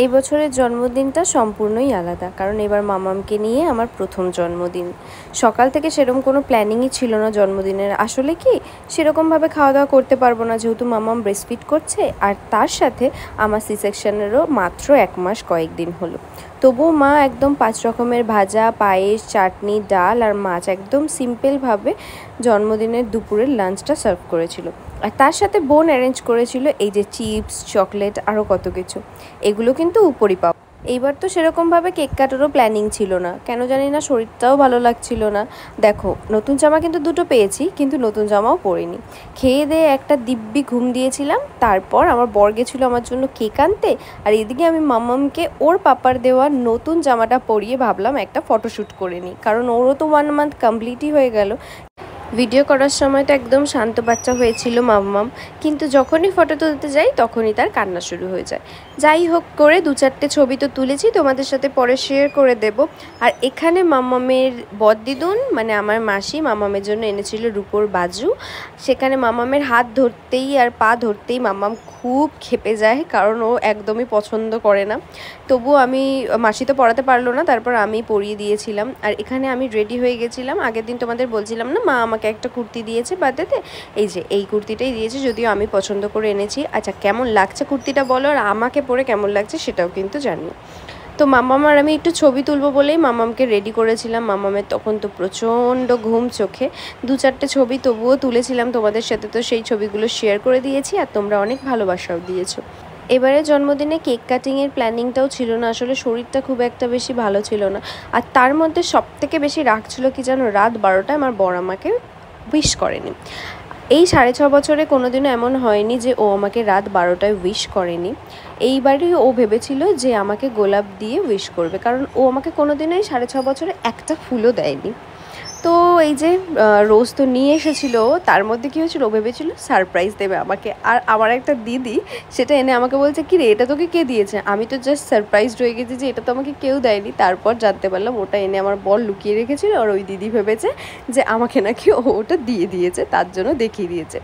এবছরের জন্মদিনটা সম্পূর্ণই আলাদা, কারণ এবার মামামকে নিয়ে আমার প্রথম জন্মদিন। সকাল থেকে সেরকম কোনো প্ল্যানিংই ছিল না জন্মদিনের। আসলে কি সেরকমভাবে খাওয়া দাওয়া করতে পারবো না, যেহেতু মামাম ব্রেস্টফিড করছে, আর তার সাথে আমার সি সেকশনেরও মাত্র 1 মাস কয়েকদিন হলো। তবুও মা একদম 5 রকমের ভাজা, পায়েস, চাটনি, ডাল আর মাছ একদম সিম্পলভাবে জন্মদিনের দুপুরের লাঞ্চটা সার্ভ করেছিল। আর তার সাথে বোন অ্যারেঞ্জ করেছিল এই যে চিপস, চকলেট, আরও কত কিছু। এগুলো কিন্তু উপরই পাওয়া। এইবার তো সেরকমভাবে কেক কাটারও প্ল্যানিং ছিল না, কেন জানি না শরীরটাও ভালো লাগছিল না। দেখো, নতুন জামা কিন্তু দুটো পেয়েছি, কিন্তু নতুন জামাও পরিনি। খেয়ে দিয়ে একটা দিব্যি ঘুম দিয়েছিলাম। তারপর আমার বর গেছিলো আমার জন্য কেক আনতে, আর এদিকে আমি মাম্মামকে ওর পাপার দেওয়া নতুন জামাটা পরিয়ে ভাবলাম একটা ফটোশ্যুট করে নিই, কারণ ওরও তো 1 মান্থ কমপ্লিটই হয়ে গেল। ভিডিও করার সময় তো একদম শান্ত বাচ্চা হয়েছিল মাম্মাম, কিন্তু যখনই ফটো তুলতে যাই তখনই তার কান্না শুরু হয়ে যায়। যাই হোক করে 2-4টে ছবি তো তুলেছি, তোমাদের সাথে পরে শেয়ার করে দেব। আর এখানে মাম্মামের বদ্দিদুন মানে আমার মাসি মাম্মামের জন্য এনেছিল রূপোর বাজু। সেখানে মাম্মামের হাত ধরতেই আর পা ধরতেই মাম্মাম খুব ক্ষেপে যায়, কারণ ও একদমই পছন্দ করে না। তবু আমি, মাসি তো পরাতে পারলো না, তারপর আমি পরিয়ে দিয়েছিলাম। আর এখানে আমি রেডি হয়ে গেছিলাম। আগের দিন তোমাদের বলছিলাম না, মা আমাকে একটা কুর্তি দিয়েছে বার্থডেতে, এই যে এই কুর্তিটাই দিয়েছে, যদিও আমি পছন্দ করে এনেছি। আচ্ছা, কেমন লাগছে কুর্তিটা বলো, আর আমাকে পরে কেমন লাগছে সেটাও কিন্তু জানিও। তো মাম্মাম আর আমি একটু ছবি তুলবো বলেই মাম্মামকে রেডি করেছিলাম। মাম্মামের তখন তো প্রচণ্ড ঘুম চোখে। 2-4টে ছবি তবুও তুলেছিলাম তোমাদের সাথে, তো সেই ছবিগুলো শেয়ার করে দিয়েছি, আর তোমরা অনেক ভালোবাসাও দিয়েছো। এবারে জন্মদিনে কেক কাটিংয়ের প্ল্যানিংটাও ছিল না, আসলে শরীরটা খুব একটা বেশি ভালো ছিল না। আর তার মধ্যে সবথেকে বেশি রাগ ছিল কি জানো, রাত 12টায় আমার বর আমাকে উইশ করেনি। এই 6.5 বছরে কোনোদিনও এমন হয়নি যে ও আমাকে রাত 12টায় উইশ করেনি। এইবারই ও ভেবেছিল যে আমাকে গোলাপ দিয়ে উইশ করবে, কারণ ও আমাকে কোনোদিনই 6.5 বছরে একটা ফুলও দেয়নি। তো এই যে রোজ তো নিয়ে এসেছিলো, তার মধ্যে কী হয়েছিল, ও ভেবেছিল সারপ্রাইজ দেবে আমাকে। আর আমার একটা দিদি সেটা এনে আমাকে বলছে, কি রে এটা তোকে কে দিয়েছে? আমি তো জাস্ট সারপ্রাইজড হয়ে গেছি যে এটা তো আমাকে কেউ দেয়নি। তারপর জানতে পারলাম ওটা এনে আমার বর লুকিয়ে রেখেছিল, আর ওই দিদি ভেবেছে যে আমাকে নাকি ওটা দিয়ে দিয়েছে, তার জন্য দেখিয়ে দিয়েছে।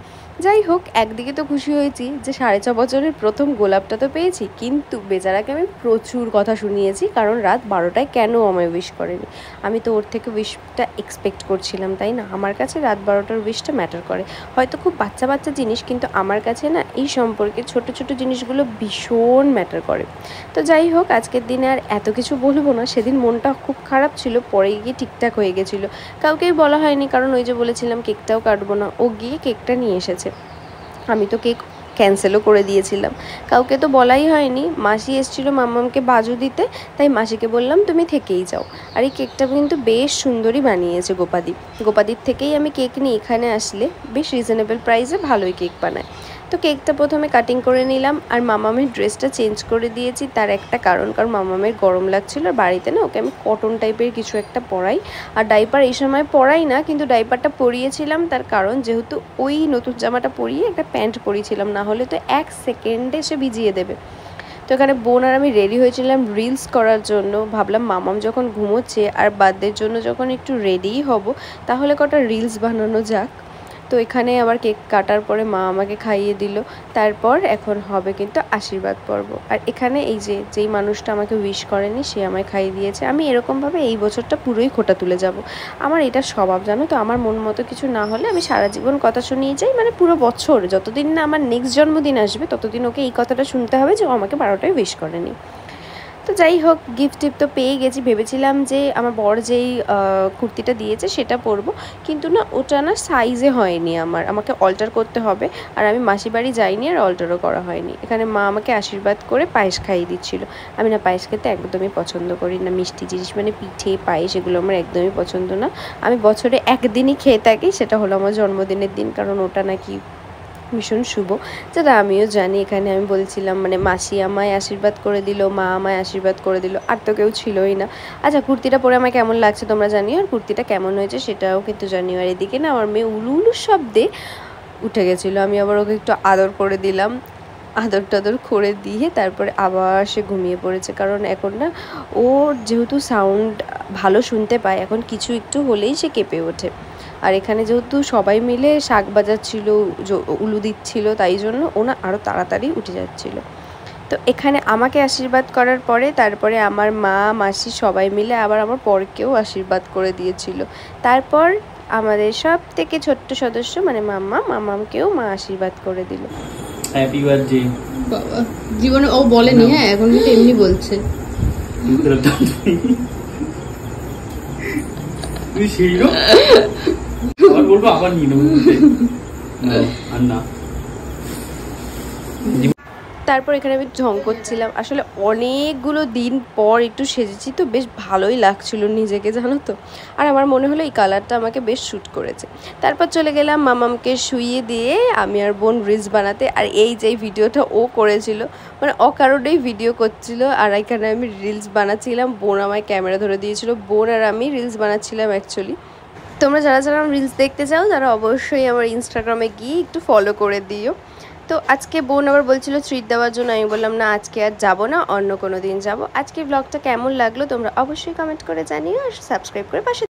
যাই হোক, একদিকে তো খুশি হয়েছি যে 6.5 বছরের প্রথম গোলাপটা তো পেয়েছি, কিন্তু বেচারাকে আমি প্রচুর কথা শুনিয়েছি, কারণ রাত 12টায় কেন আমায় উইশ করেনি। আমি তো ওর থেকে উইশটা এক্সপেক্ট করছিলাম, তাই না? আমার কাছে রাত 12টার উইশটা ম্যাটার করে। হয়তো খুব বাচ্চা বাচ্চা জিনিস, কিন্তু আমার কাছে না এই সম্পর্কে ছোট ছোট জিনিসগুলো ভীষণ ম্যাটার করে। তো যাই হোক, আজকের দিনে আর এত কিছু বলবো না। সেদিন মনটা খুব খারাপ ছিল, পরে গিয়ে ঠিকঠাক হয়ে গেছিলো। কাউকেই বলা হয়নি, কারণ ওই যে বলেছিলাম কেকটাও কাটবো না। ও গিয়ে কেকটা নিয়ে এসেছে। আমি তো কেক ক্যান্সেলও করে দিয়েছিলাম, কাউকে তো বলাই হয়নি। মাসি এসেছিলো মাম্মামকে বাজু দিতে, তাই মাসিকে বললাম তুমি থেকেই যাও। আর এই কেকটা কিন্তু বেশ সুন্দরই বানিয়েছে গোপাদির থেকেই আমি কেক নিই। এখানে আসলে বেশ রিজনেবল প্রাইসে ভালোই কেক বানায়। তো কেকটা প্রথমে কাটিং করে নিলাম, আর মামামের ড্রেসটা চেঞ্জ করে দিয়েছি। তার একটা কারণ মামামের গরম লাগছিল, আর বাড়িতে না ওকে আমি কটন টাইপের কিছু একটা পরাই। আর ডাইপার এই সময় পরাই না, কিন্তু ডাইপারটা পরিয়েছিলাম তার কারণ, যেহেতু ওই নতুন জামাটা পরিয়ে একটা প্যান্ট পরিয়েছিলাম, না হলে তো 1 সেকেন্ডে সে ভিজিয়ে দেবে। তো এখানে বোন আর আমি রেডি হয়েছিলাম রিলস করার জন্য। ভাবলাম মামাম যখন ঘুমোচ্ছে আর বার্থডের জন্য যখন একটু রেডিই হব, তাহলে কটা রিলস বানানো যাক। তো এখানে আবার কেক কাটার পরে মা আমাকে খাইয়ে দিল। তারপর এখন হবে কিন্তু আশীর্বাদ পর্ব। আর এখানে এই যে যেই মানুষটা আমাকে উইশ করেনি সে আমায় খাইয়ে দিয়েছে। আমি এরকমভাবে এই বছরটা পুরোই খোঁটা তুলে যাব। আমার এটা স্বভাব, জানো তো। আমার মন মতো কিছু না হলে আমি সারা জীবন কথা শুনিয়ে যাই, মানে পুরো বছর, যতদিন না আমার নেক্সট জন্মদিন আসবে ততদিন ওকে এই কথাটা শুনতে হবে যে ও আমাকে 12টায় উইশ করেনি। তো যাই হোক, গিফট টিফট তো পেয়ে গেছি। ভেবেছিলাম যে আমার বর যেই কুর্তিটা দিয়েছে সেটা পরবো, কিন্তু না ওটা না সাইজে হয়নি, আমাকে অল্টার করতে হবে। আর আমি মাসি বাড়ি যাইনি, আর অল্টারও করা হয়নি। এখানে মা আমাকে আশীর্বাদ করে পায়েস খাইয়ে দিচ্ছিল। আমি না পায়েস খেতে একদমই পছন্দ করি না, মিষ্টি জিনিস মানে পিঠে পায়েস এগুলো আমার একদমই পছন্দ না। আমি বছরে একদিনই খেয়ে থাকি, সেটা হলো আমার জন্মদিনের দিন, কারণ ওটা নাকি ভীষণ শুভ, যেটা আমিও জানি। এখানে আমি বলছিলাম, মানে মাসি আমায় আশীর্বাদ করে দিল, মা আমায় আশীর্বাদ করে দিল, আর তো কেউ ছিলই না। আচ্ছা, কুর্তিটা পরে আমায় কেমন লাগছে তোমরা জানিও, আর কুর্তিটা কেমন হয়েছে সেটাও কিন্তু জানিও। আর এদিকে না আমার মেয়ে উলু উলু শব্দে উঠে গেছিলো, আমি আবার ওকে একটু আদর করে দিলাম। আদর টাদর করে দিয়ে তারপরে আবার সে ঘুমিয়ে পড়েছে, কারণ এখন না ওর যেহেতু সাউন্ড ভালো শুনতে পায়, এখন কিছু একটু হলেই সে কেঁপে ওঠে। আর এখানে যেহেতু সবাই মিলে শাক বাজাচ্ছিল, উলু দিচ্ছিল, তাই জন্য ও না আরও তাড়াতাড়ি উঠে যাচ্ছিলো। তো এখানে আমাকে আশীর্বাদ করার পরে তারপরে আমার মা মাসি সবাই মিলে আবার আমার পরকেও আশীর্বাদ করে দিয়েছিল। তারপর আমাদের সব থেকে ছোট্ট সদস্য মানে মাম্মামকেও মা আশীর্বাদ করে দিল। Happy birthday. বাবা জীবনে ও বলেনি, হ্যাঁ এখন কিন্তু এমনি বলছে। তুই সেই লোক আবার বলবো আবার নিয়ে নেবো আর না। তারপর এখানে আমি ঢং করছিলাম, আসলে অনেকগুলো দিন পর একটু সেজেছি তো বেশ ভালোই লাগছিল নিজেকে, জানো তো। আর আমার মনে হলো এই কালারটা আমাকে বেশ শ্যুট করেছে। তারপর চলে গেলাম মামামকে শুইয়ে দিয়ে আমি আর বোন রিলস বানাতে। আর এই যে ভিডিওটা ও করেছিল, মানে অকারণেই ভিডিও করছিল আর এখানে আমি রিলস বানাচ্ছিলাম, বোন আমায় ক্যামেরা ধরে দিয়েছিল, বোন আর আমি রিলস বানাচ্ছিলাম অ্যাকচুয়ালি। তোমরা যারা যারা রিলস দেখতে চাও তারা অবশ্যই আমার ইনস্টাগ্রামে গিয়ে একটু ফলো করে দিও। তো আজকে বোন আবার বলছিল ট্রিট দেওয়ার জন্য, আমি বললাম না আজকে আর যাবো না, অন্য কোনো দিন যাবো। আজকে ব্লগটা কেমন লাগলো তোমরা অবশ্যই কমেন্ট করে জানিও আর সাবস্ক্রাইব করে পাশে